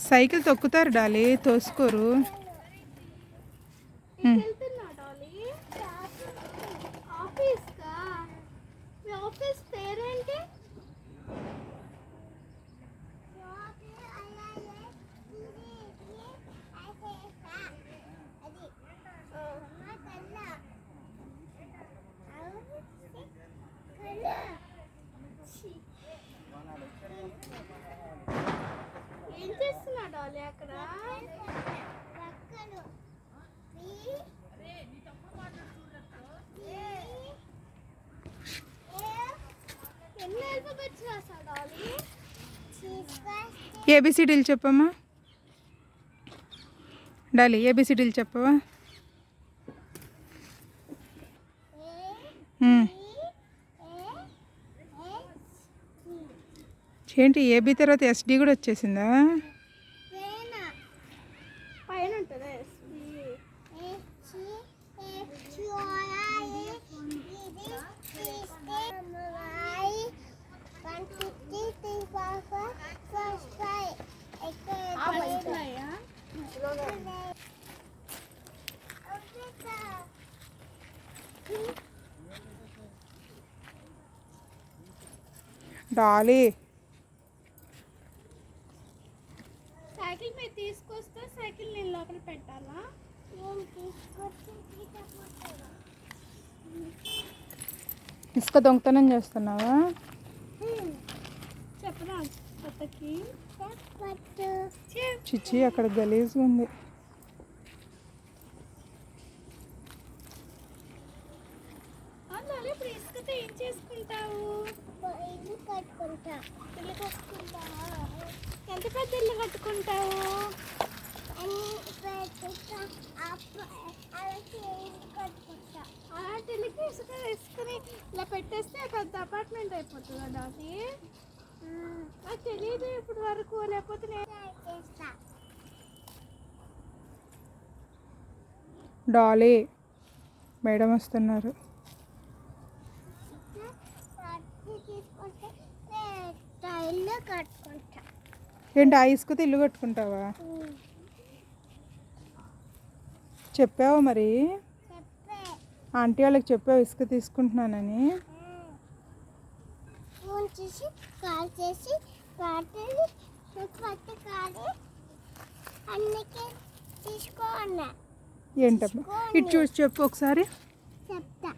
Cycle తొక్కుతారు Dolly, తోసుకోరు. ఏం చేస్తున్నాడు Dolly అక్కడ? ఎన్ని ఆల్ఫాబెట్స్ రాసాడు డాలీ? ఏబిసిడీలు చెప్పమ్మా డాలీ, ఏబిసిడీలు చెప్పవా? ఏంటి ఏబి తర్వాత ఎస్డి కూడా వచ్చేసిందా? పైన ఉంటుందా? డాలీ సైకిల్ మీద తీసుకొస్తే సైకిల్ నేను లోపల పెట్టాలా? ఇసుక దొంగతనం చేస్తున్నావా? చెప్పరా కొత్తకి? చిచ్చి అక్కడ గలీజ్గా ఉంది. అందులో ఇప్పుడు ఇసుకతో ఏం చేసుకుంటావు? ఇల్లు కట్టుకుంటా. ఇల్లు కట్టుకుంటావా? ఎంత పెద్ద ఇల్లు కట్టుకుంటావు? అలాంటి ఇల్లుకి ఇసుక వేసుకుని ఇలా పెట్టేస్తే పెద్ద అపార్ట్మెంట్ అయిపోతుందా డాడీ? నాకు తెలియదు ఇప్పుడు వరకు, లేకపోతే నేను చేస్తా. డాలీ మేడం వస్తున్నారు. ఇల్లు కట్టుకుంటా. ఏంటి ఆ ఇసుకతో ఇల్లు కట్టుకుంటావా? చెప్పావా మరి? ఆంటీ వాళ్ళకి చెప్పావు ఇసుక తీసుకుంటున్నానని? ఫోన్ చేసి కాల్ చేసి అన్నికే తీసుకో అన్నా. ఏంటమ్మా ఇటు చూసి చెప్పు ఒకసారి. చెప్తా.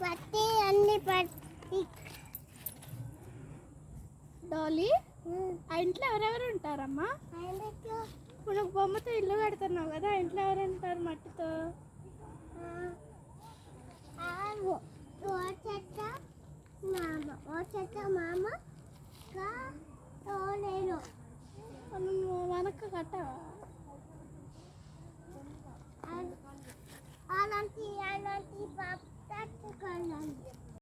పట్టి అన్ని పట్టి. డాలీ ఆ ఇంట్లో ఎవరెవరు ఉంటారమ్మా? ఇప్పుడు నువ్వు బొమ్మతో ఇల్లు కడుతున్నావు కదా, ఆ ఇంట్లో ఎవరు ఉంటారు మట్టితో? మామ నువ్వు వెనక్కి కట్టావా? అలాంటి పాప